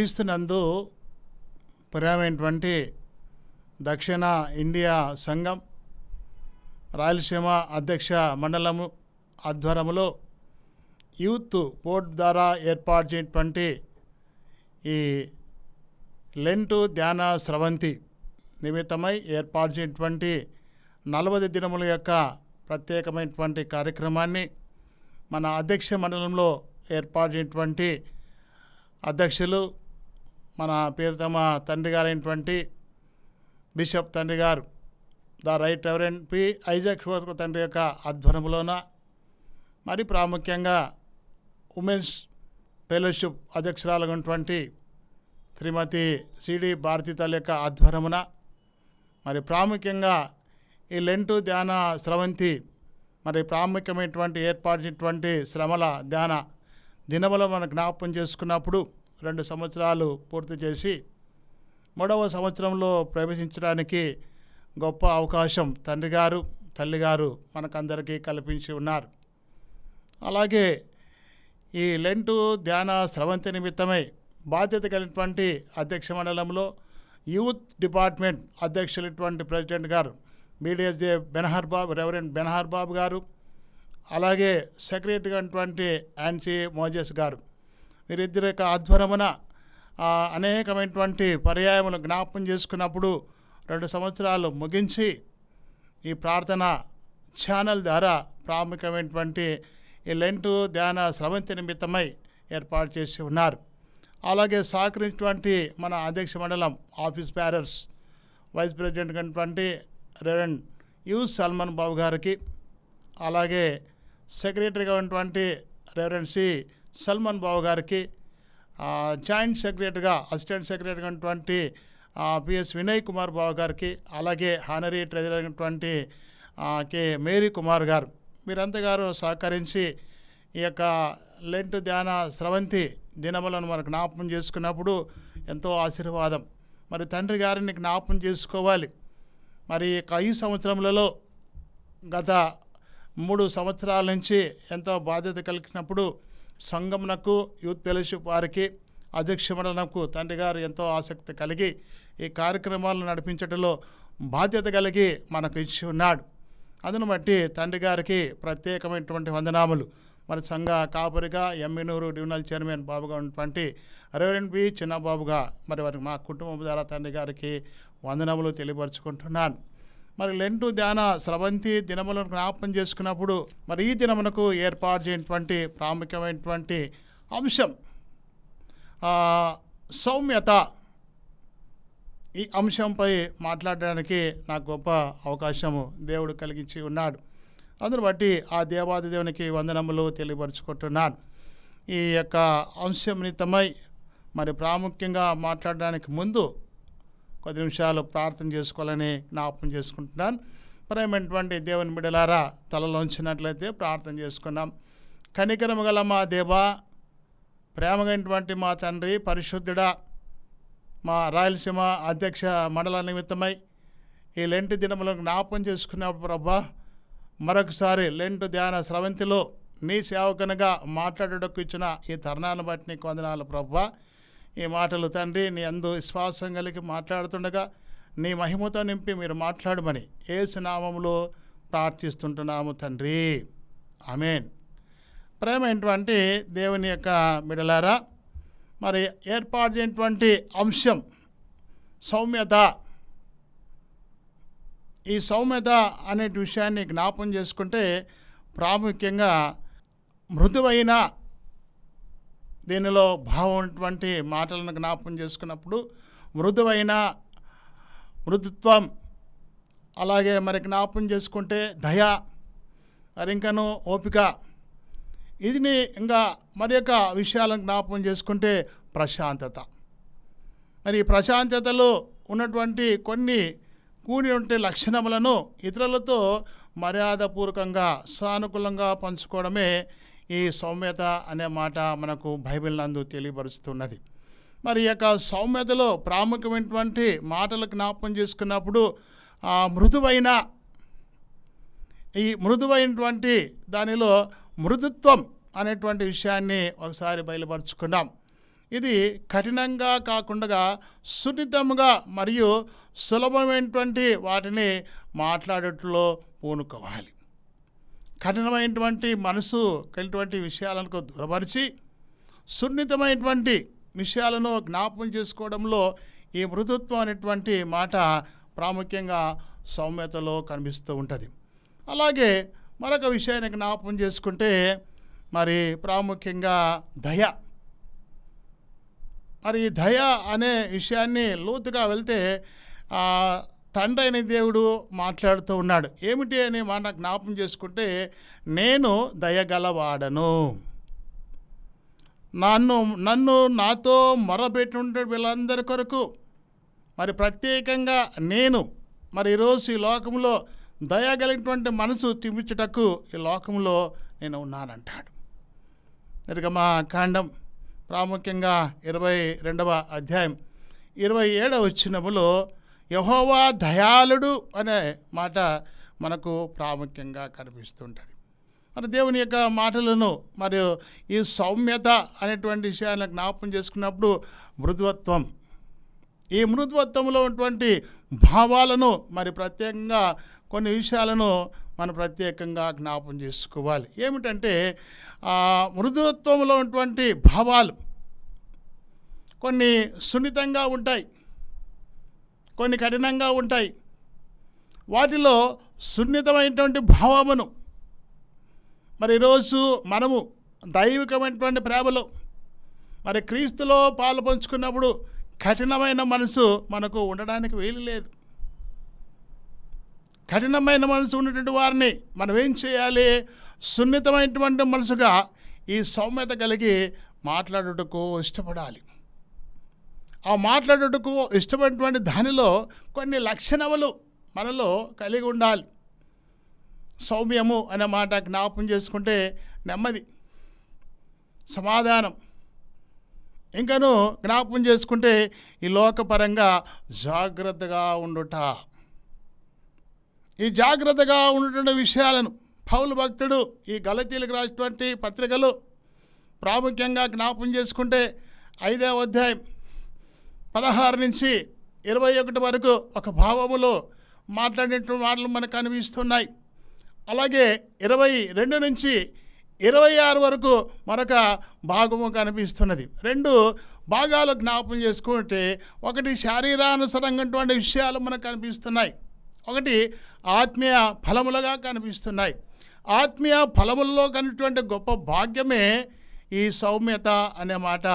క్రీస్తునందు ప్రియమైనటువంటి దక్షిణ ఇండియా సంఘం రాయలసీమ అధ్యక్ష మండలము ఆధ్వర్యంలో యూత్ బోర్డు ద్వారా ఏర్పాటు చేయటువంటి ఈ లెంటు ధ్యాన స్రవంతి నిమిత్తమై ఏర్పాటు చేయటువంటి 40 దినముల యొక్క ప్రత్యేకమైనటువంటి కార్యక్రమాన్ని మన అధ్యక్ష మండలంలో ఏర్పాటు చేయటువంటి అధ్యక్షులు మన ప్రియతమ తండ్రి గారైనటువంటి బిషప్ తండ్రి గారు the right reverend P Isaac తండ్రి యొక్క ఆధ్వర్యంలోన మరి ప్రాముఖ్యంగా ఉమెన్స్ ఫెలోషిప్ అధ్యక్షురాలుగా ఉన్నటువంటి శ్రీమతి సిడి భారతి తల్లి యొక్క ఆధ్వర్యమున మరి ప్రాముఖ్యంగా ఈ లెంటు ధ్యాన స్రవంతి మరి ప్రాముఖ్యమైనటువంటి ఏర్పాటినటువంటి శ్రమల ధ్యాన దినములో మనం జ్ఞాపకం చేసుకున్నప్పుడు 2 సంవత్సరాలు పూర్తి చేసి 3వ సంవత్సరంలో ప్రవేశించడానికి గొప్ప అవకాశం తండ్రి గారు తల్లి గారు మనకందరికీ కల్పించి ఉన్నారు. అలాగే ఈ లెంటు ధ్యాన స్రవంతి నిమిత్తమై బాధ్యత కలిగినటువంటి అధ్యక్ష మండలంలో యూత్ డిపార్ట్మెంట్ అధ్యక్షులైనటువంటి ప్రెసిడెంట్ గారు బీడీఎస్జే బెనహర్ బాబు రెవరెండ్ బెనహర్ బాబు గారు, అలాగే సెక్రటరీగా ఉన్నటువంటి యాన్సీ మోజెస్ గారు, వీరిద్దరి యొక్క ఆధ్వర్యమున అనేకమైనటువంటి పర్యాయములు జ్ఞాపకం చేసుకున్నప్పుడు 2 సంవత్సరాలు ముగించి ఈ ప్రార్థన ఛానల్ ద్వారా ప్రాముఖ్యమైనటువంటి ఈ లెంటు ధ్యాన స్రవంతి నిమిత్తమై ఏర్పాటు చేసి ఉన్నారు. అలాగే సహకరించినటువంటి మన అధ్యక్ష మండలం ఆఫీస్ బ్యారర్స్ వైస్ ప్రెసిడెంట్ అయినటువంటి రెవరెండ్ యు సల్మాన్ బాబు గారికి, అలాగే సెక్రటరీగా ఉన్నటువంటి రెవరెండ్ సి సల్మాన్ బాబు గారికి, జాయింట్ సెక్రటరీగా అసిస్టెంట్ సెక్రటరీగా ఉన్నటువంటి పిఎస్ వినయ్ కుమార్ బాబు గారికి, అలాగే హానరీ ట్రెజరర్ అయినటువంటి కె మేరీ కుమార్ గారు, వీరంతా గారు సహకరించి ఈ యొక్క లెంటు ధ్యాన స్రవంతి దినములను మనం జ్ఞాపకం చేసుకున్నప్పుడు ఎంతో ఆశీర్వాదం. మరి తండ్రి గారిని జ్ఞాపకం చేసుకోవాలి. మరి ఈ సంవత్సరములలో గత 3 సంవత్సరాల నుంచి ఎంతో బాధ్యత కలిగినప్పుడు సంఘమునకు యూత్ ఫెలోషిప్ వారికి అధ్యక్ష మండలంకు తండ్రి గారు ఎంతో ఆసక్తి కలిగి ఈ కార్యక్రమాలను నడిపించడంలో బాధ్యత కలిగి మనకు ఇచ్చి ఉన్నాడు. అందును బట్టి తండ్రి గారికి ప్రత్యేకమైనటువంటి వందనాములు. మరి సంఘ కాపరిగా ఎమ్మినూరు డివిజనల్ చైర్మన్ బాబుగా ఉన్నటువంటి రెవరెండ్ బి చిన్నబాబుగా మరి వారికి మా కుటుంబం ద్వారా తండ్రి గారికి వందనములు తెలియపరుచుకుంటున్నాను. మరి లెంటు ధ్యాన స్రవంతి దినములను జ్ఞాపకం చేసుకున్నప్పుడు మరి ఈ దినమునకు ఏర్పాటు చేయటువంటి ప్రాముఖ్యమైనటువంటి అంశం సౌమ్యత. ఈ అంశంపై మాట్లాడడానికి నాకు గొప్ప అవకాశము దేవుడు కలిగించి ఉన్నాడు. అందును బట్టి ఆ దేవాది దేవునికి వందనములు తెలియపరుచుకుంటున్నాను. ఈ యొక్క అంశం నిమిత్తమై మరి ప్రాముఖ్యంగా మాట్లాడడానికి ముందు కొద్ది నిమిషాలు ప్రార్థన చేసుకోవాలని జ్ఞాపకం చేసుకుంటున్నాను. ప్రేమైనటువంటి దేవుని బిడ్డలారా తలలోంచినట్లయితే ప్రార్థన చేసుకున్నాం. కనికరము గల మా దేవా, ప్రేమగైనటువంటి మా తండ్రి, పరిశుద్ధుడా, మా రాయలసీమ అధ్యక్ష మండల నిమిత్తమై ఈ లెంటు దినములను జ్ఞాపకం చేసుకున్నప్పుడు ప్రభా, మరొకసారి లెంటు ధ్యాన స్రవంతిలో నీ సేవకునిగా మాట్లాడటకు ఇచ్చిన ఈ తరుణాన్ని బట్టి నీకు వందనాలు ప్రభా. ఈ మాటలు తండ్రి నీ అందు విశ్వాసం కలిగి మాట్లాడుతుండగా నీ మహిమతో నింపి మీరు మాట్లాడమని యేసు నామములో ప్రార్థిస్తుంటున్నాము తండ్రి, ఆమేన్. ప్రేమైనటువంటి దేవుని యొక్క బిడ్డలారా, మరి ఏర్పాటు చేయటువంటి అంశం సౌమ్యత. ఈ సౌమ్యత అనే విషయాన్ని జ్ఞాపకం చేసుకుంటే ప్రాముఖ్యంగా మృదువైన దీనిలో భావం ఉన్నటువంటి మాటలను జ్ఞాపకం చేసుకున్నప్పుడు మృదుత్వం, అలాగే మరి జ్ఞాపకం చేసుకుంటే దయ, మరి ఇంకను ఓపిక, ఇది ఇంకా మరి యొక్క విషయాలను జ్ఞాపకం చేసుకుంటే ప్రశాంతత. మరి ఈ ప్రశాంతతలో ఉన్నటువంటి కొన్ని కూడి ఉంటే లక్షణములను ఇతరులతో మర్యాదపూర్వకంగా సానుకూలంగా పంచుకోవడమే ఈ సౌమ్యత అనే మాట మనకు బైబిల్ నందు తెలియపరుస్తున్నది. మరి ఈ యొక్క సౌమ్యతలో ప్రాముఖ్యమైనటువంటి మాటలు జ్ఞాపకం చేసుకున్నప్పుడు మృదువైనటువంటి దానిలో మృదుత్వం అనేటువంటి విషయాన్ని ఒకసారి బయలుపరుచుకున్నాం. ఇది కఠినంగా కాకుండా సున్నితంగా మరియు సులభమైనటువంటి వాటిని మాట్లాడేట్లో పూనుకోవాలి. కఠినమైనటువంటి మనసు కలిగినటువంటి విషయాలకు దూరపరిచి సున్నితమైనటువంటి విషయాలను జ్ఞాపకం చేసుకోవడంలో ఈ మృదుత్వం అనేటువంటి మాట ప్రాముఖ్యంగా సౌమ్యతలో కనిపిస్తూ ఉంటుంది. అలాగే మరొక విషయాన్ని జ్ఞాపకం చేసుకుంటే మరి ప్రాముఖ్యంగా దయ. మరి దయ అనే విషయాన్ని లోతుగా వెళ్తే తండ్రి అయిన దేవుడు మాట్లాడుతూ ఉన్నాడు. ఏమిటి అని మాట జ్ఞాపకం చేసుకుంటే, నేను దయగలవాడను, నన్ను నాతో మొరపెట్టిన వీళ్ళందరి కొరకు మరి ప్రత్యేకంగా నేను మరి ఈరోజు ఈ లోకంలో దయగలిగినటువంటి మనసు తిమ్మించుటకు ఈ లోకంలో నేను ఉన్నానంటాడు. నిర్గమకాండం ప్రాముఖ్యంగా 22వ అధ్యాయం 27వ వచనములో యెహోవా దయాళుడు అనే మాట మనకు ప్రాముఖ్యంగా కనిపిస్తుంటుంది. మరి దేవుని యొక్క మాటలను మరియు ఈ సౌమ్యత అనేటువంటి విషయాన్ని జ్ఞాపకం చేసుకున్నప్పుడు మృదుత్వం, ఈ మృదుత్వంలో ఉన్నటువంటి భావాలను మరి ప్రత్యేకంగా కొన్ని విషయాలను మనం ప్రత్యేకంగా జ్ఞాపకం చేసుకోవాలి. ఏమిటంటే మృదుత్వంలో ఉన్నటువంటి భావాలు కొన్ని సున్నితంగా ఉంటాయి, కొన్ని కఠినంగా ఉంటాయి. వాటిలో సున్నితమైనటువంటి భావమును మరి ఈరోజు మనము దైవికమైనటువంటి ప్రేమలో మరి క్రీస్తులో పాలు పంచుకున్నప్పుడు కఠినమైన మనసు మనకు ఉండడానికి వీలు లేదు. కఠినమైన మనసు ఉన్నటువంటి వారిని మనం ఏం చేయాలి? సున్నితమైనటువంటి మనసుగా ఈ సౌమ్యత కలిగి మాట్లాడుటకు ఇష్టపడాలి. ఆ మాట్లాడుటకు ఇష్టపడినటువంటి దానిలో కొన్ని లక్షణములు మనలో కలిగి ఉండాలి. సౌమ్యము అనే మాట జ్ఞాపకం చేసుకుంటే నెమ్మది, సమాధానం, ఇంకను జ్ఞాపకం చేసుకుంటే ఈ లోకపరంగా జాగ్రత్తగా ఉండుట. ఈ జాగ్రత్తగా ఉన్నటువంటి విషయాలను పౌలు భక్తుడు ఈ గలతీలకు రాసినటువంటి పత్రికలు ప్రాముఖ్యంగా జ్ఞాపకం చేసుకుంటే 5వ అధ్యాయం 16 నుంచి 21 వరకు ఒక భావములో మాట్లాడినటువంటి మాటలు మనకు కనిపిస్తున్నాయి. అలాగే 22 నుంచి 26 వరకు మరొక భాగము కనిపిస్తున్నది. 2 భాగాలు జ్ఞాపకం చేసుకుంటే ఒకటి శారీరానుసరంగా విషయాలు మనకు కనిపిస్తున్నాయి, ఒకటి ఆత్మీయ ఫలములుగా కనిపిస్తున్నాయి. ఆత్మీయ ఫలములలో కనిటువంటి గొప్ప భాగ్యమే ఈ సౌమ్యత అనే మాట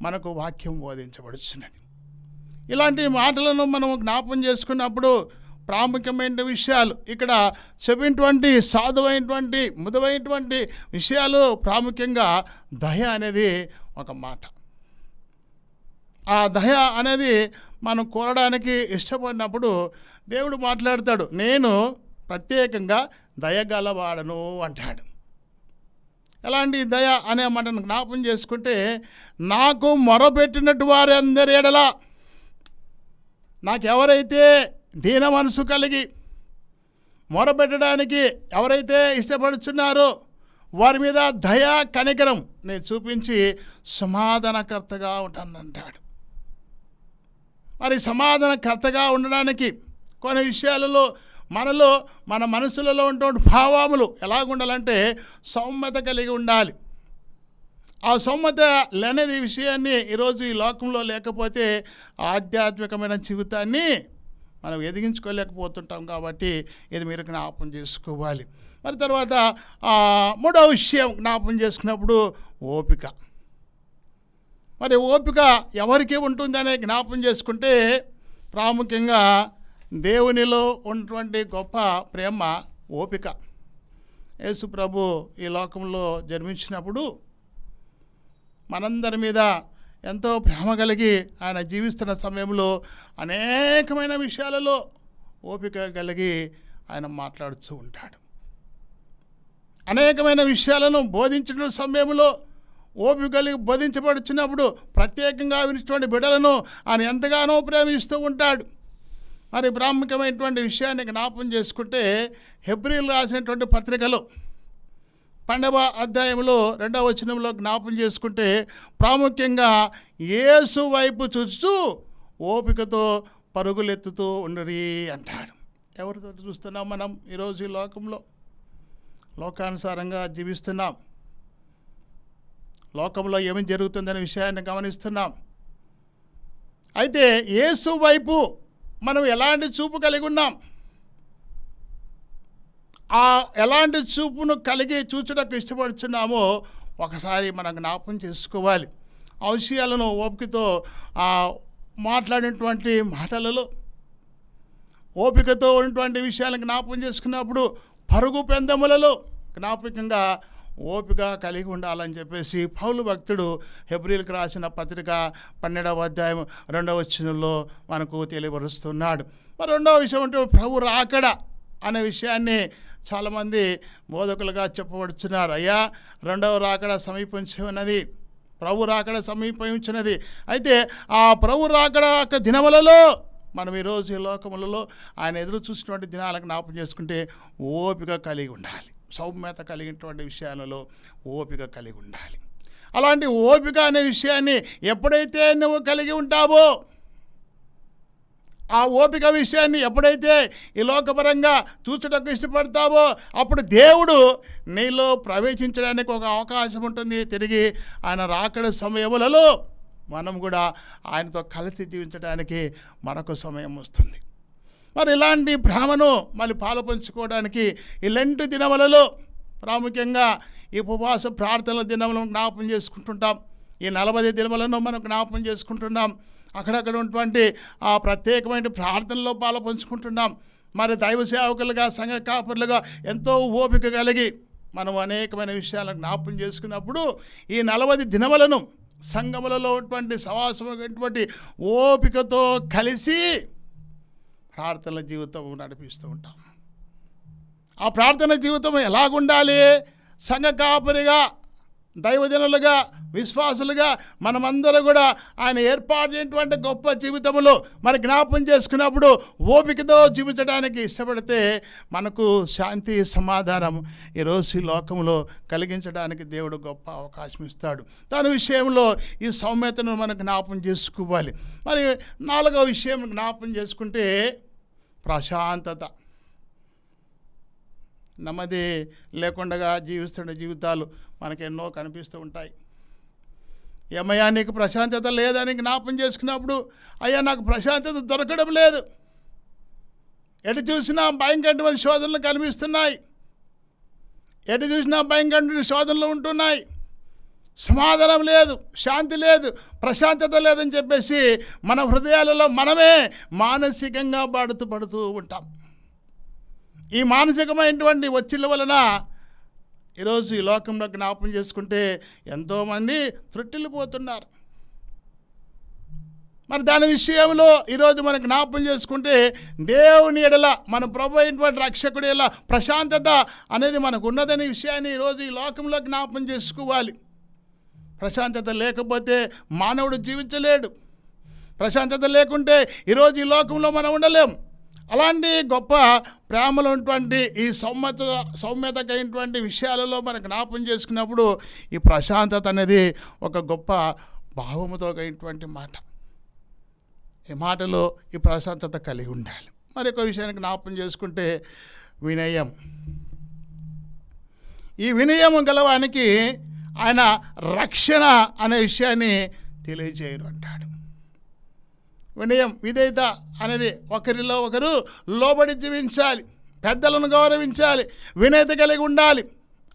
మనకు వాక్యం బోధించబడుతున్నది. ఇలాంటి మాటలను మనం జ్ఞాపకం చేసుకున్నప్పుడు ప్రాముఖ్యమైన విషయాలు ఇక్కడ చెప్పినటువంటి సాధువైనటువంటి మృదువైనటువంటి విషయాలు ప్రాముఖ్యంగా దయ అనేది ఒక మాట. ఆ దయ అనేది మనం కోరడానికి ఇష్టపడినప్పుడు దేవుడు మాట్లాడతాడు, నేను ప్రత్యేకంగా దయగలవాడను అంటాడు. ఎలాంటి దయ అనే మాటను జ్ఞాపకం చేసుకుంటే, నాకు మొరపెట్టినట్టు వారందరి ఎడల, నాకెవరైతే దీన మనసు కలిగి మొరపెట్టడానికి ఎవరైతే ఇష్టపడుతున్నారో వారి మీద దయా కనికరం నేను చూపించి సమాధానకర్తగా ఉంటానంటాడు. మరి సమాధానకర్తగా ఉండడానికి కొన్ని విషయాలలో మనలో మన మనసులలో ఉన్నటువంటి భావములు ఎలాగుండాలంటే సౌమ్యత కలిగి ఉండాలి. ఆ సౌమ్యత లేనిది విషయాన్ని ఈరోజు ఈ లోకంలో లేకపోతే ఆధ్యాత్మికమైన జీవితాన్ని మనం ఎదిగించుకోలేకపోతుంటాం. కాబట్టి ఇది మీరు జ్ఞాపకం చేసుకోవాలి. మరి తర్వాత 3వ విషయం జ్ఞాపకం చేసుకున్నప్పుడు ఓపిక. మరి ఓపిక ఎవరికి ఉంటుందనే జ్ఞాపకం చేసుకుంటే ప్రాముఖ్యంగా దేవునిలో ఉన్నటువంటి గొప్ప ప్రేమ ఓపిక. యేసు ప్రభు ఈ లోకంలో జన్మించినప్పుడు మనందరి మీద ఎంతో ప్రేమ కలిగి ఆయన జీవిస్తున్న సమయంలో అనేకమైన విషయాలలో ఓపిక కలిగి ఆయన మాట్లాడుతూ ఉంటాడు. అనేకమైన విషయాలను బోధించిన సమయంలో ఓపిక కలిగి బోధించబడుచున్నప్పుడు ప్రత్యేకంగా వినిటువంటి బిడ్డలను ఆయన ఎంతగానో ప్రేమిస్తూ ఉంటాడు. మరి ప్రాముఖ్యమైనటువంటి విషయాన్ని జ్ఞాపకం చేసుకుంటే హెబ్రీలు రాసినటువంటి పత్రికలో 12వ అధ్యాయంలో 2వ వచనంలో జ్ఞాపం చేసుకుంటే ప్రాముఖ్యంగా యేసు వైపు చూస్తూ ఓపికతో పరుగులెత్తుతూ ఉండరి అంటాడు. ఎవరితో చూస్తున్నాం మనం ఈరోజు ఈ లోకంలో? లోకానుసారంగా జీవిస్తున్నాం. లోకంలో ఏమి జరుగుతుందనే విషయాన్ని గమనిస్తున్నాం. అయితే యేసు వైపు మనం ఎలాంటి చూపు కలిగి ఉన్నాం? ఆ ఎలాంటి చూపును కలిగి చూచుటకు ఇష్టపడుతున్నామో ఒకసారి మనం జ్ఞాపం చేసుకోవాలి. ఆ విషయాలను ఓపికతో మాట్లాడినటువంటి మాటలలో ఓపికతో ఉన్నటువంటి విషయాలను జ్ఞాపం చేసుకున్నప్పుడు పరుగు పెందములలో జ్ఞాపకంగా ఓపిక కలిగి ఉండాలని చెప్పేసి పౌలు భక్తుడు హెబ్రీయులకు రాసిన పత్రిక 12వ అధ్యాయం 2వ వచనంలో మనకు తెలియపరుస్తున్నాడు. మరి రెండవ విషయం అంటే ప్రభు రాకడ అనే విషయాన్ని చాలామంది బోధకులుగా చెప్పబడుతున్నారు. అయ్యా, రెండవ రాకడ సమీపించినది, ప్రభు రాకడ సమీపించినది. అయితే ఆ ప్రభు రాకడ దినములలో మనం ఈరోజు ఈ లోకములలో ఆయన ఎదురు చూసినటువంటి దినాలకు జ్ఞాపం చేసుకుంటే ఓపిక కలిగి ఉండాలి. సౌమ్యత కలిగినటువంటి విషయాలలో ఓపిక కలిగి ఉండాలి. అలాంటి ఓపిక అనే విషయాన్ని ఎప్పుడైతే నువ్వు కలిగి ఉంటావో, ఆ ఓపిక విషయాన్ని ఎప్పుడైతే ఈ లోకపరంగా చూచుటకు ఇష్టపడతావో అప్పుడు దేవుడు నీలో ప్రవేశించడానికి ఒక అవకాశం ఉంటుంది. తిరిగి ఆయన రాకడ సమయములలో మనం కూడా ఆయనతో కలిసి జీవించడానికి మరొక సమయం వస్తుంది. మరి ఇలాంటి భ్రమను మళ్ళీ పాలుపంచుకోవడానికి ఈ లెంట్ దినములలో ప్రాముఖ్యంగా ఈ ఉపవాస ప్రార్థనల దినములను జ్ఞాపం చేసుకుంటుంటాం. ఈ 40 దినములను మనం జ్ఞాపం చేసుకుంటున్నాం. అక్కడక్కడ ఉన్నటువంటి ఆ ప్రత్యేకమైన ప్రార్థనలో పాలుపంచుకుంటున్నాం. మరి దైవ సేవకులుగా, సంఘ కాపరులుగా ఎంతో ఓపిక కలిగి మనం అనేకమైన విషయాలను జ్ఞాపం చేసుకున్నప్పుడు ఈ 40 దినములను సంఘములలో ఉన్నటువంటి సవాసమైనటువంటి ఓపికతో కలిసి ప్రార్థన జీవితం నడిపిస్తూ ఉంటాం. ఆ ప్రార్థన జీవితం ఎలాగుండాలి? సంఘ కాపరిగా, దైవజనులుగా, విశ్వాసులుగా మనమందరూ కూడా ఆయన ఏర్పాటు చేయటువంటి గొప్ప జీవితంలో మరి జ్ఞాపం చేసుకున్నప్పుడు ఓపికతో జీవించడానికి ఇష్టపడితే మనకు శాంతి, సమాధానం ఈరోజు ఈ లోకంలో కలిగించడానికి దేవుడు గొప్ప అవకాశం ఇస్తాడు. దాని విషయంలో ఈ సౌమ్యతను మనం జ్ఞాపం చేసుకోవాలి. మరి 4వ విషయం జ్ఞాపం చేసుకుంటే ప్రశాంతత. నెమ్మది లేకుండా జీవిస్తున్న జీవితాలు మనకెన్నో కనిపిస్తూ ఉంటాయి. ఏమయ్యా నీకు ప్రశాంతత లేదని జ్ఞాపం చేసుకున్నప్పుడు, అయ్యా నాకు ప్రశాంతత దొరకడం లేదు, ఎటు చూసినా భయంకరమైన శోధనలు కనిపిస్తున్నాయి, ఎటు చూసినా భయంకరమైన శోధనలు ఉంటున్నాయి, సమాధానం లేదు, శాంతి లేదు, ప్రశాంతత లేదని చెప్పేసి మన హృదయాలలో మనమే మానసికంగా పడుతూ ఉంటాం. ఈ మానసికమైనటువంటి ఒత్తిళ్ళ వలన ఈరోజు ఈ లోకంలో జ్ఞాపం చేసుకుంటే ఎంతోమంది త్రుట్టిల్లిపోతున్నారు. మరి దాని విషయంలో ఈరోజు మనం జ్ఞాపం చేసుకుంటే దేవుని ఎడల, మన ప్రభు అయినటువంటి రక్షకుడి ఎడల ప్రశాంతత అనేది మనకు ఉన్నదనే విషయాన్ని ఈరోజు ఈ లోకంలో జ్ఞాపం చేసుకోవాలి. ప్రశాంతత లేకపోతే మానవుడు జీవించలేడు. ప్రశాంతత లేకుంటే ఈరోజు ఈ లోకంలో మనం ఉండలేం. అలాంటి గొప్ప ప్రేమలో ఉన్నటువంటి ఈ సౌమ్యత కలిగినటువంటి విషయాలలో మనం జ్ఞాపం చేసుకున్నప్పుడు ఈ ప్రశాంతత అనేది ఒక గొప్ప భావముతో కలిగినటువంటి మాట. ఈ మాటలో ఈ ప్రశాంతత కలిగి ఉండాలి. మరి ఒక విషయాన్ని జ్ఞాపం చేసుకుంటే వినయం. ఈ వినయం గలవానికి ఆయన రక్షణ అనే విషయాన్ని తెలియజేయను అంటాడు. వినయం, విధేయత అనేది ఒకరిలో ఒకరు లోబడి జీవించాలి, పెద్దలను గౌరవించాలి, వినయత కలిగి ఉండాలి.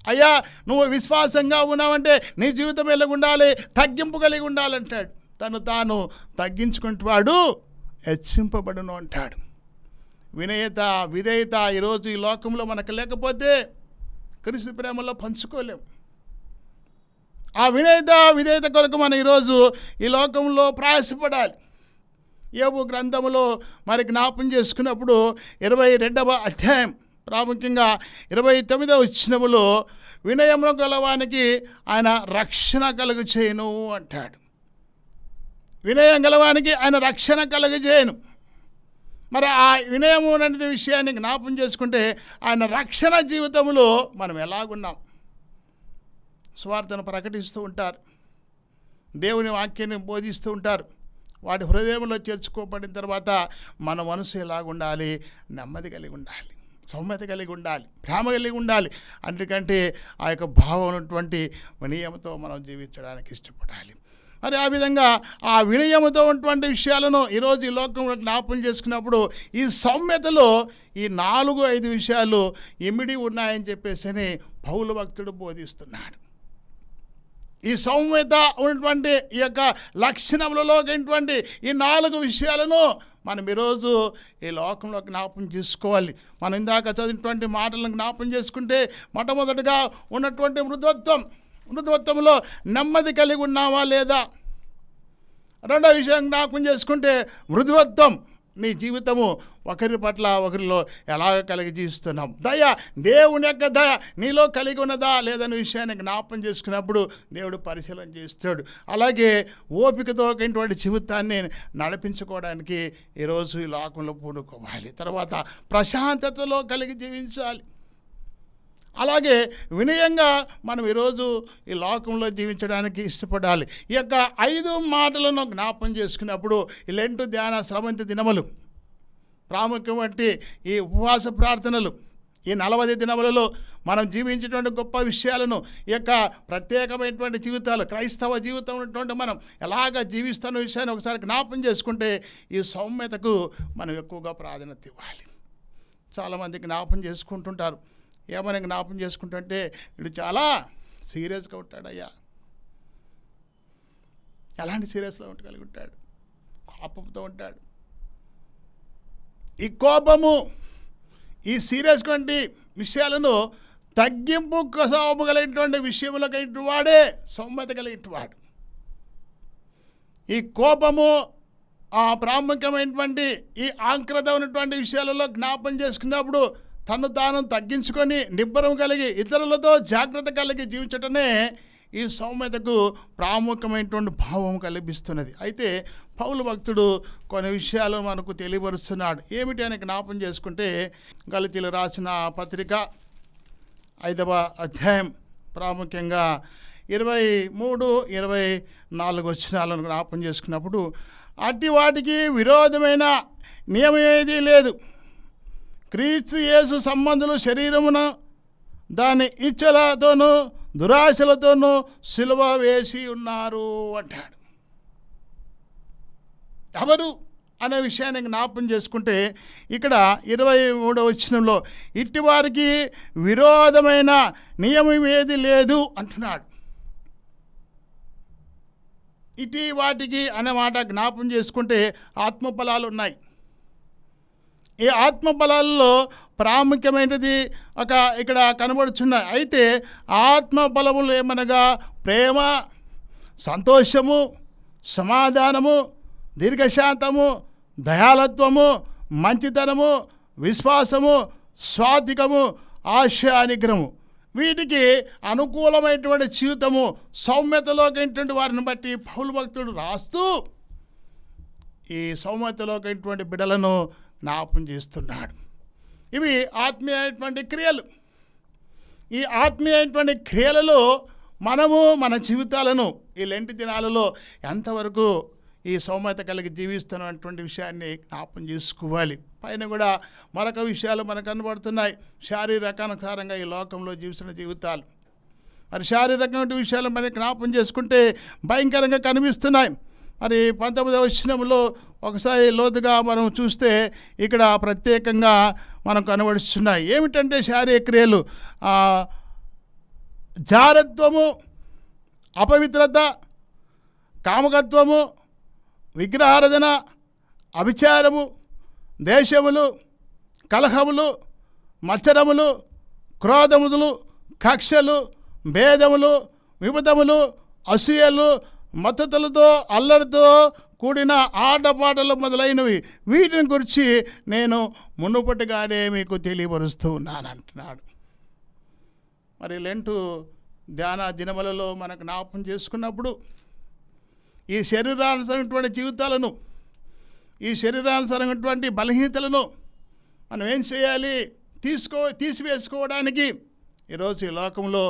అయ్యా నువ్వు విశ్వాసంగా ఉన్నావంటే నీ జీవితం ఎలాగ ఉండాలి? తగ్గింపు కలిగి ఉండాలంటాడు. తను తాను తగ్గించుకుంటువాడు హెచ్చింపబడును అంటాడు. వినయత, విధేయత ఈరోజు ఈ లోకంలో మనకు లేకపోతే క్రీస్తు ప్రేమలో పంచుకోలేము. ఆ విధేయత కొరకు మనం ఈరోజు ఈ లోకంలో ప్రయాసపడాలి. యోబు గ్రంథములో మరి జ్ఞాపం చేసుకున్నప్పుడు 22వ అధ్యాయం ప్రాముఖ్యంగా 29వ వచనములో వినయము గలవానికి ఆయన రక్షణ కలుగజేయును అంటాడు. వినయం గలవానికి ఆయన రక్షణ కలుగజేయును. మరి ఆ వినయము అనే విషయాన్ని జ్ఞాపం చేసుకుంటే ఆయన రక్షణ జీవితంలో మనం ఎలాగున్నాం? సువార్తను ప్రకటిస్తూ ఉంటారు, దేవుని వాక్యాన్ని బోధిస్తూ ఉంటారు. వాటి హృదయంలో చేర్చుకోబడిన తర్వాత మన మనసు ఎలాగుండాలి? నెమ్మది కలిగి ఉండాలి, సౌమ్యత కలిగి ఉండాలి, ప్రేమ కలిగి ఉండాలి. అందుకంటే ఆ యొక్క భావం ఉన్నటువంటి వినయంతో మనం జీవించడానికి ఇష్టపడాలి. మరి ఆ విధంగా ఆ వినయముతో ఉన్నటువంటి విషయాలను ఈరోజు ఈ లోకంలో జ్ఞాపకం చేసుకున్నప్పుడు ఈ సౌమ్యతలో ఈ 4-5 విషయాలు ఇమిడి ఉన్నాయని చెప్పేసి పౌలు భక్తుడు బోధిస్తున్నాడు. ఈ సౌమ్యత ఉన్నటువంటి ఈ యొక్క లక్షణములలో ఉన్నటువంటి ఈ 4 విషయాలను మనం ఈరోజు ఈ లోకంలో జ్ఞాపకం చేసుకోవాలి. మనం ఇందాక చదివినటువంటి మాటలను జ్ఞాపకం చేసుకుంటే మొట్టమొదటిగా ఉన్నటువంటి మృదుత్వంలో నెమ్మది కలిగి ఉన్నావా లేదా? రెండో విషయం జ్ఞాపకం చేసుకుంటే మృదుత్వం, నీ జీవితము ఒకరి పట్ల ఒకరిలో ఎలాగ కలిగి జీవిస్తున్నాం. దయ, దేవుని యొక్క దయ నీలో కలిగి ఉన్నదా లేదనే విషయాన్ని జ్ఞాపకం చేసుకున్నప్పుడు దేవుడు పరిశీలన చేస్తాడు. అలాగే ఓపికతో ఇటువంటి జీవితాన్ని నడిపించుకోవడానికి ఈరోజు ఈ లోకంలో పూనుకోవాలి. తర్వాత ప్రశాంతతలో కలిగి జీవించాలి. అలాగే వినయంగా మనం ఈరోజు ఈ లోకంలో జీవించడానికి ఇష్టపడాలి. ఈ యొక్క 5 మాటలను జ్ఞాపకం చేసుకున్నప్పుడు ఈ లెంటు ధ్యాన స్రవంతి దినములు, ప్రాముఖ్యమైన ఈ ఉపవాస ప్రార్థనలు, ఈ 40 దినములలో మనం జీవించేటువంటి గొప్ప విషయాలను, ఈ యొక్క ప్రత్యేకమైనటువంటి జీవితాలు, క్రైస్తవ జీవితం ఉన్నటువంటి మనం ఎలాగ జీవిస్తున్న విషయాన్ని ఒకసారి జ్ఞాపకం చేసుకుంటే ఈ సౌమ్యతకు మనం ఎక్కువగా ప్రాధాన్యత ఇవ్వాలి. చాలామంది జ్ఞాపకం చేసుకుంటుంటారు. ఏమైనా జ్ఞాపకం చేసుకుంటుంటే వీడు చాలా సీరియస్గా ఉంటాడయ్యా. ఎలాంటి సీరియస్గా కలిగి ఉంటాడు? కోపంతో ఉంటాడు. ఈ కోపము, ఈ సీరియస్ వంటి విషయాలను తగ్గింపు స్వభావం కలిగినటువంటి విషయంలో కలిగిన వాడే సౌమ్యత కలిగిన వాడు. ఈ కోపము ప్రాముఖ్యమైనటువంటి ఈ ఆంక్రత ఉన్నటువంటి విషయాలలో జ్ఞాపకం చేసుకున్నప్పుడు తను తాను తగ్గించుకొని నిబ్బరం కలిగి ఇతరులతో జాగ్రత్త కలిగి జీవించటమే ఈ సౌమ్యతకు ప్రాముఖ్యమైనటువంటి భావం కల్పిస్తున్నది. అయితే పౌలు భక్తుడు కొన్ని విషయాలు మనకు తెలియపరుస్తున్నాడు. ఏమిటి అని జ్ఞాపకం చేసుకుంటే గలతీయులకు రాసిన పత్రిక 5వ అధ్యాయం ప్రాముఖ్యంగా 23-24 వచనాలను జ్ఞాపకం చేసుకున్నప్పుడు, అట్టి వాటికి విరోధమైన నియమం ఏదీ లేదు. క్రీస్తు యేసు సంబంధులు శరీరమున దాని ఇచ్చలతోనూ దురాశలతోనూ సిలువ వేసి ఉన్నారు అంటాడు. ఎవరు అనే విషయాన్ని జ్ఞాపకం చేసుకుంటే ఇక్కడ 23వ వచనంలో ఇట్టి వారికి విరోధమైన నియమం ఏది లేదు అంటున్నాడు. ఇటీ వాటికి అనే మాట జ్ఞాపకం చేసుకుంటే ఆత్మఫలాలు ఉన్నాయి. ఈ ఆత్మఫలాల్లో ప్రాముఖ్యమైనది ఇక్కడ కనబడుచున్నాయి. అయితే ఆత్మఫలములు ఏమనగా ప్రేమ, సంతోషము, సమాధానము, దీర్ఘశాంతము, దయాళత్వము, మంచితనము, విశ్వాసము, స్వాధికము, ఆశ నిగ్రహము. వీటికి అనుకూలమైనటువంటి జీవితము సౌమ్యతలోకి వారిని బట్టి పౌలు భక్తుడు రాస్తూ ఈ సౌమ్యతలోకి బిడ్డలను జ్ఞాపకం చేస్తున్నాడు. ఇవి ఆత్మీయమైనటువంటి క్రియలు. ఈ ఆత్మీయమైనటువంటి క్రియలలో మనము మన జీవితాలను ఈ లెంటి దినాలలో ఎంతవరకు ఈ సౌమ్యత కలిగి జీవిస్తున్నటువంటి విషయాన్ని జ్ఞాపకం చేసుకోవాలి. పైన కూడా మరొక విషయాలు మనకు కనబడుతున్నాయి. శారీరకానుసారంగా ఈ లోకంలో జీవిస్తున్న జీవితాలు, మరి శారీరకమైన విషయాలు మనకి జ్ఞాపకం చేసుకుంటే భయంకరంగా కనిపిస్తున్నాయి. మరి 19వ వచనంలో ఒకసారి లోతుగా మనం చూస్తే ఇక్కడ ప్రత్యేకంగా మనం కనబడుతున్నాయి. ఏమిటంటే శారీరక క్రియలు జారత్వము, అపవిత్రత, కామకత్వము, విగ్రహారాధన, అభిచారము, దేశములు, కలహములు, మత్సరములు, క్రోధములు, కక్షలు, భేదములు, విపదములు, అసూయలు, మద్దతులతో అల్లరితో కూడిన ఆటపాటలు మొదలైనవి. వీటిని గురించి నేను మునుపటిగానే మీకు తెలియపరుస్తూ ఉన్నాను అంటున్నాడు. మరి లెంటు ధ్యాన దినములలో మనకు జ్ఞాపకం చేసుకున్నప్పుడు ఈ శరీరానుసరైనటువంటి జీవితాలను, ఈ శరీరానుసరైనటువంటి బలహీనతలను మనం ఏం చేయాలి? తీసివేసుకోవడానికి ఈరోజు ఈ లోకంలో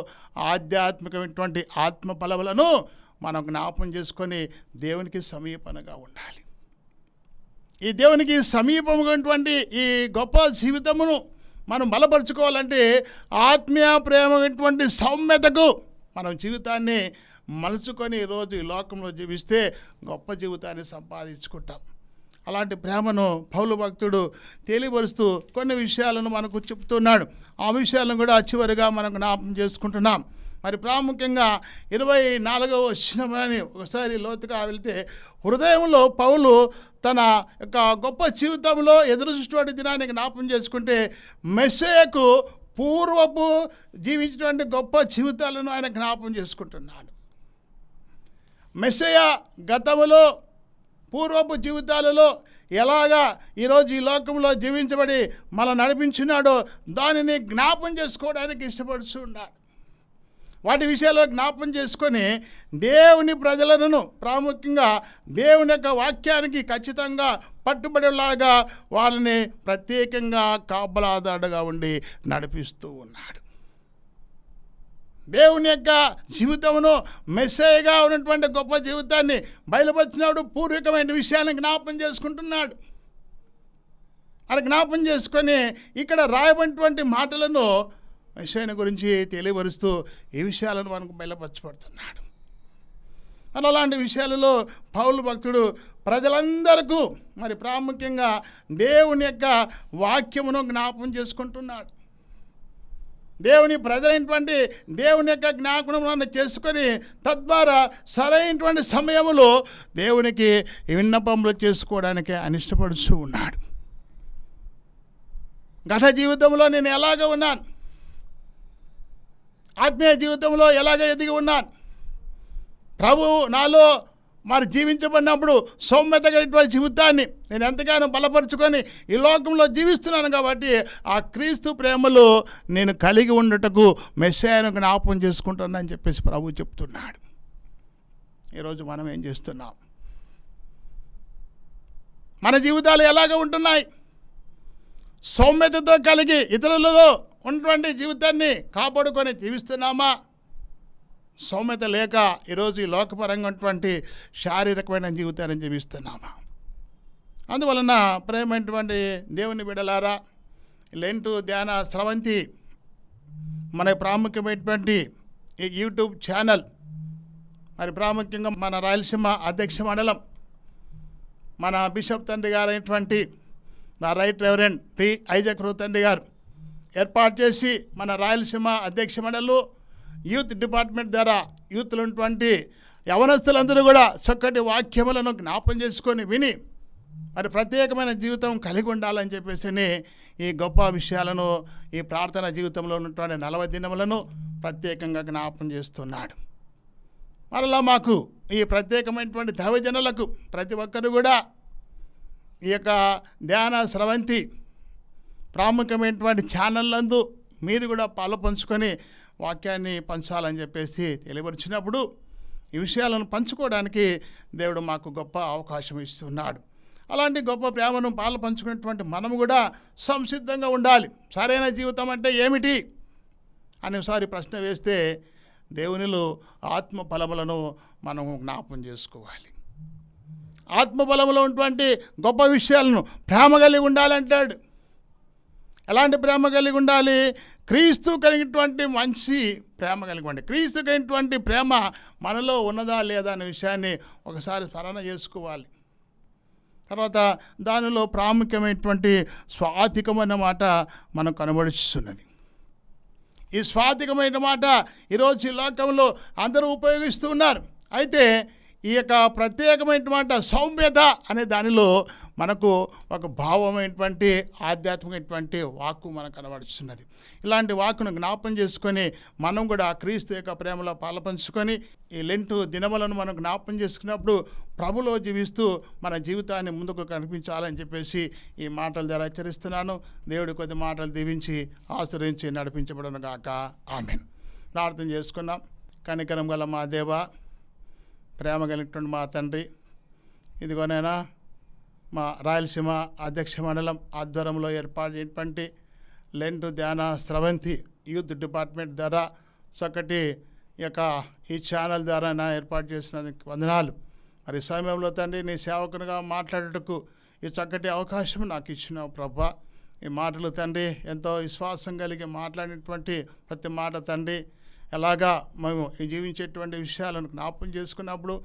ఆధ్యాత్మికమైనటువంటి ఆత్మ ఫలములను మనం జ్ఞాపం చేసుకొని దేవునికి సమీపంగా ఉండాలి. ఈ దేవునికి సమీపమైనటువంటి ఈ గొప్ప జీవితమును మనం బలపరుచుకోవాలంటే ఆత్మీయ ప్రేమైనటువంటి సౌమ్యతకు మనం జీవితాన్ని మలుచుకొని ఈరోజు ఈ లోకంలో జీవిస్తే గొప్ప జీవితాన్ని సంపాదించుకుంటాం. అలాంటి ప్రేమను పౌలు భక్తుడు తెలియపరుస్తూ కొన్ని విషయాలను మనకు చెప్తున్నాడు. ఆ విషయాలను కూడా చివరిగా మనం జ్ఞాపకం చేసుకుంటున్నాం. మరి ప్రాముఖ్యంగా 24వ వచనాన్ని ఒకసారి లోతుగా వెళ్తే, హృదయంలో పౌలు తన యొక్క గొప్ప జీవితంలో ఎదురు చూసినటువంటి దినాన్ని జ్ఞాపకం చేసుకుంటే మెస్సీయకు పూర్వపు జీవించినటువంటి గొప్ప జీవితాలను ఆయన జ్ఞాపకం చేసుకుంటున్నాడు. మెస్సీయ గతములో పూర్వపు జీవితాలలో ఎలాగా ఈరోజు ఈ లోకంలో జీవించబడి మనం నడిపించినాడో దానిని జ్ఞాపం చేసుకోవడానికి ఇష్టపడుతున్నాడు. వాటి విషయాల్లో జ్ఞాపం చేసుకొని దేవుని ప్రజలను ప్రాముఖ్యంగా దేవుని యొక్క వాక్యానికి ఖచ్చితంగా పట్టుబడేలాగా వాళ్ళని ప్రత్యేకంగా కాపలాదారుగా ఉండి నడిపిస్తూ ఉన్నాడు. దేవుని యొక్క జీవితమును మెస్సీయగా ఉన్నటువంటి గొప్ప జీవితాన్ని బయలుపరిచినాడు. పూర్వకమైన విషయాన్ని జ్ఞాపం చేసుకుంటున్నాడు. అది జ్ఞాపం చేసుకొని ఇక్కడ రాయబడినటువంటి మాటలను మెస్సీయను గురించి తెలియపరుస్తూ ఈ విషయాలను మనకు బయలుపరచబడుతున్నాడు. మరి అలాంటి విషయాలలో పౌలు భక్తుడు ప్రజలందరికీ మరి ప్రాముఖ్యంగా దేవుని యొక్క వాక్యమును జ్ఞాపం చేసుకుంటున్నాడు. దేవుని ప్రజలైనటువంటి దేవుని యొక్క జ్ఞాపకములను చేసుకొని తద్వారా సరైనటువంటి సమయంలో దేవునికి విన్నపములు చేసుకోవడానికి అనిష్టపడుతూ ఉన్నాడు. గత జీవితంలో నేను ఎలాగ ఉన్నాను, ఆత్మీయ జీవితంలో ఎలాగ ఎదిగి ఉన్నాను, ప్రభు నాలో మరి జీవించబడినప్పుడు సౌమ్యత కలిగినటువంటి జీవితాన్ని నేను ఎంతగానో బలపరుచుకొని ఈ లోకంలో జీవిస్తున్నాను కాబట్టి ఆ క్రీస్తు ప్రేమలో నేను కలిగి ఉండటకు మెస్సీయను జ్ఞాపకం చేసుకుంటానని చెప్పేసి ప్రభు చెప్తున్నాడు. ఈరోజు మనం ఏం చేస్తున్నాం? మన జీవితాలు ఎలాగ ఉంటున్నాయి? సౌమ్యతతో కలిగి ఇతరులతో ఉన్నటువంటి జీవితాన్ని కాపాడుకొని జీవిస్తున్నామా? సౌమ్యత లేక ఈరోజు ఈ లోకపరంగా ఉన్నటువంటి శారీరకమైన జీవితాన్ని జీవిస్తున్నామా? అందువలన ప్రేమైనటువంటి దేవుని బిడ్డలారా, లెంటు ధ్యాన స్రవంతి మన ప్రాముఖ్యమైనటువంటి ఈ యూట్యూబ్ ఛానల్, మరి ప్రాముఖ్యంగా మన రాయలసీమ అధ్యక్ష మండలం మన బిషప్ తండ్రి గారు అయినటువంటి నా రైట్ రెవరెండ్ పి ఐజక్ తండ్రి గారు ఏర్పాటు చేసి మన రాయలసీమ అధ్యక్ష మండలిలో యూత్ డిపార్ట్మెంట్ ద్వారా యూత్లో ఉన్నటువంటి యవనస్తులందరూ కూడా చక్కటి వాక్యములను జ్ఞాపం చేసుకొని విని మరి ప్రత్యేకమైన జీవితం కలిగి ఉండాలని చెప్పేసి ఈ గొప్ప విషయాలను ఈ ప్రార్థన జీవితంలో ఉన్నటువంటి 40 దినములను ప్రత్యేకంగా జ్ఞాపం చేస్తున్నాడు. మరలా మాకు ఈ ప్రత్యేకమైనటువంటి దైవజనులకు ప్రతి ఒక్కరు కూడా ఈ యొక్క ధ్యాన స్రవంతి ప్రాముఖ్యమైనటువంటి ఛానళ్ళందు మీరు కూడా పాలుపంచుకొని వాక్యాన్ని పంచాలని చెప్పేసి తెలియపరిచినప్పుడు ఈ విషయాలను పంచుకోవడానికి దేవుడు మాకు గొప్ప అవకాశం ఇస్తున్నాడు. అలాంటి గొప్ప ప్రేమను పాలు పంచుకునేటువంటి మనము కూడా సంసిద్ధంగా ఉండాలి. సరైన జీవితం అంటే ఏమిటి అని ఒకసారి ప్రశ్న వేస్తే దేవునిలో ఆత్మ ఫలములను మనం జ్ఞాపం చేసుకోవాలి. ఆత్మ ఫలములో ఉన్నటువంటి గొప్ప విషయాలను ప్రేమ కలిగి ఉండాలంటాడు. ఎలాంటి ప్రేమ కలిగి ఉండాలి? క్రీస్తు కలిగినటువంటి మంచి ప్రేమ కలిగి ఉండాలి. క్రీస్తు కలిగినటువంటి ప్రేమ మనలో ఉన్నదా లేదా అనే విషయాన్ని ఒకసారి స్మరణ చేసుకోవాలి. తర్వాత దానిలో ప్రాముఖ్యమైనటువంటి స్వాతికమైన మాట మనకు కనబడుచున్నది. ఈ స్వాతికమైన మాట ఈరోజు ఈ లోకంలో అందరూ ఉపయోగిస్తూ ఉన్నారు. అయితే ఈ యొక్క ప్రత్యేకమైన మాట సౌమ్యత అనే దానిలో మనకు ఒక భావమైనటువంటి ఆధ్యాత్మికమైనటువంటి వాక్కు మనకు కనబడుతున్నది. ఇలాంటి వాక్కును జ్ఞాపం చేసుకొని మనం కూడా క్రీస్తు యొక్క ప్రేమలో పాలుపంచుకొని ఈ లెంటు దినములను మనం జ్ఞాపం చేసుకున్నప్పుడు ప్రభులో జీవిస్తూ మన జీవితాన్ని ముందుకు కనిపించాలని చెప్పేసి ఈ మాటల ద్వారా హెచ్చరిస్తున్నాను. దేవుడి కొద్ది మాటలు దీవించి ఆశ్రయించి నడిపించబడను గాక. ఆమేన్. ప్రార్థన చేసుకున్నాం. కనికరం గల మా దేవ, ప్రేమ కలిగినటువంటి మా తండ్రి, ఇదిగోనైనా మా రాయలసీమ అధ్యక్ష మండలం ఆధ్వర్యంలో ఏర్పాటు చేసినటువంటి లెంటు ధ్యాన స్రవంతి యూత్ డిపార్ట్మెంట్ ద్వారా చక్కటి ఈ ఛానల్ ద్వారా నా ఏర్పాటు చేసినందుకు వందనాలు. మరి సమయంలో తండ్రి నీ సేవకునిగా మాట్లాడటకు ఈ చక్కటి అవకాశం నాకు ఇచ్చినావు ప్రభా. ఈ మాటలు తండ్రి ఎంతో విశ్వాసం కలిగి మాట్లాడినటువంటి ప్రతి మాట తండ్రి ఎలాగా మేము ఈ జీవించేటువంటి విషయాలను జ్ఞాపకం చేసుకున్నప్పుడు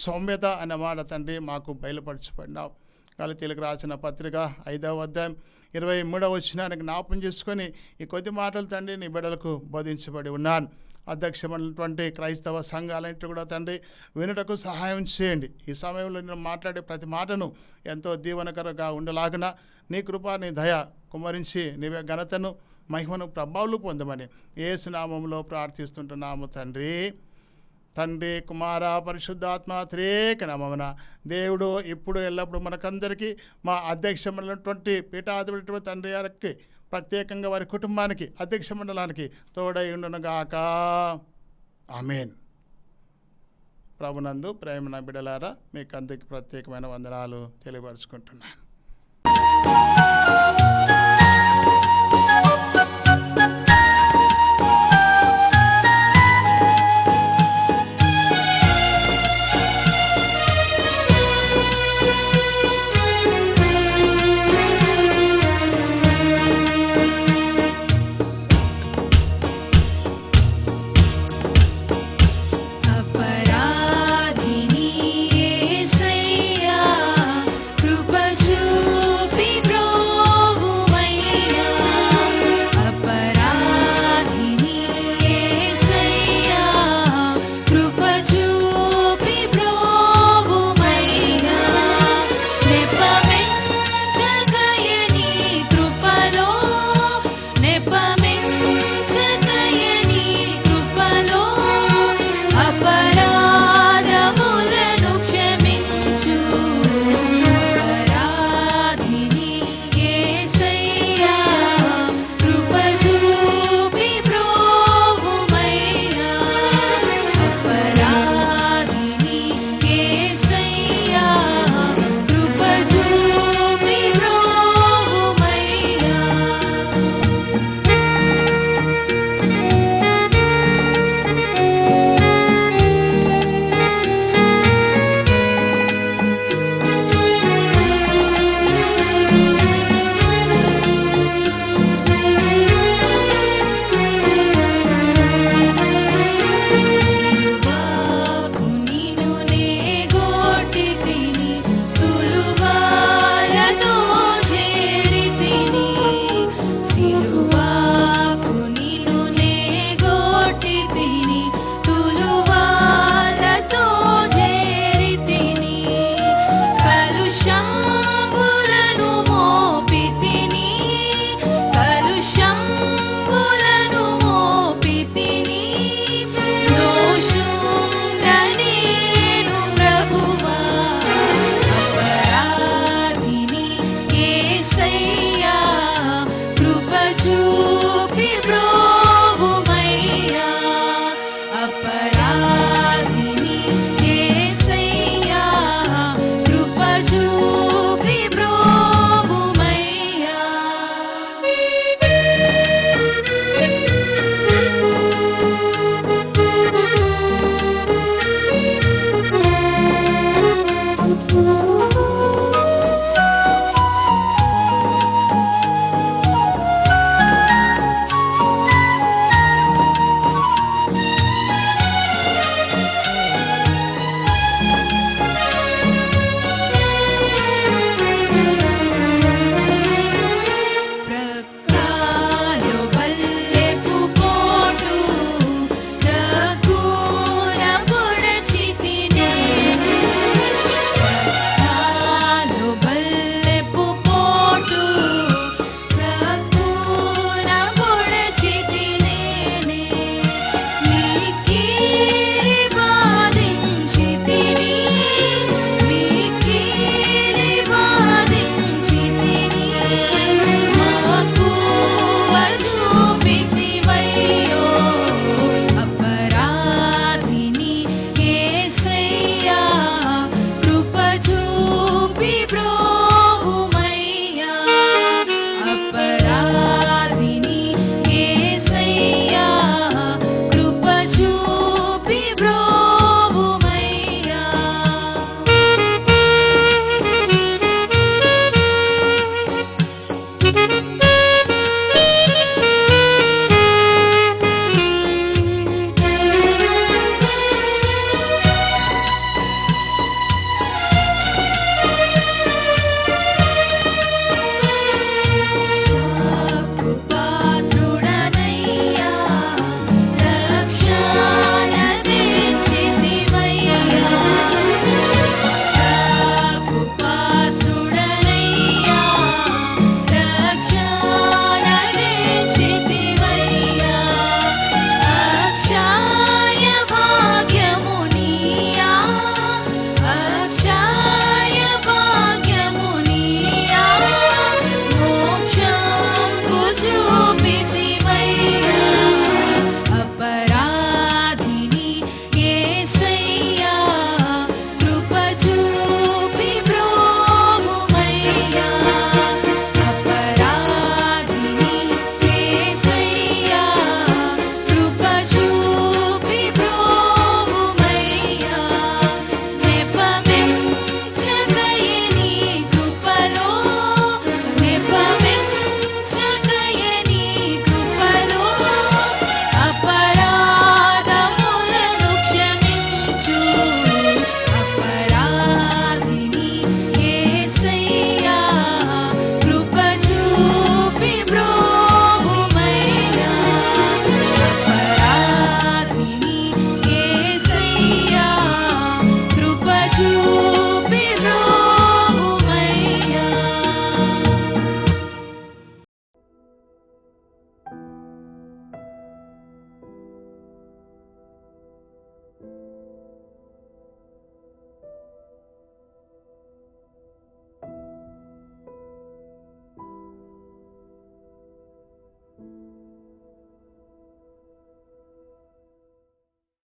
సౌమ్యత అనే మాట తండ్రి మాకు బయలుపరచబడినావు. గలతీయులకు రాసిన పత్రిక 5వ అధ్యాయం 23వ వచనాన్ని జ్ఞాపకం చేసుకొని ఈ కొద్ది మాటలు తండ్రి నీ బిడ్డలకు బోధించబడి ఉన్నాను. అధ్యక్షమైనటువంటి క్రైస్తవ సంఘాలంటే కూడా తండ్రి వినుటకు సహాయం చేయండి. ఈ సమయంలో నేను మాట్లాడే ప్రతి మాటను ఎంతో దీవెనకరంగా ఉండలాగున నీ కృప నీ దయ కుమ్మరించి నీవే ఘనతను మహిమను ప్రభావాలు పొందమని యేసు నామములో ప్రార్థిస్తుంటున్నాము తండ్రి. తండ్రి కుమార పరిశుద్ధాత్మ త్రేక నామమున దేవుడు ఇప్పుడు ఎల్లప్పుడూ మనకందరికీ మా అధ్యక్షమైనటువంటి పీఠాధిపతి తండ్రి గారికి ప్రత్యేకంగా వారి కుటుంబానికి అధ్యక్ష మండలానికి తోడై ఉండునుగాక. ఆమేన్. ప్రభునందు ప్రేమ బిడ్డలారా మీకు అందరికీ ప్రత్యేకమైన వందనాలు తెలియపరుచుకుంటున్నాను.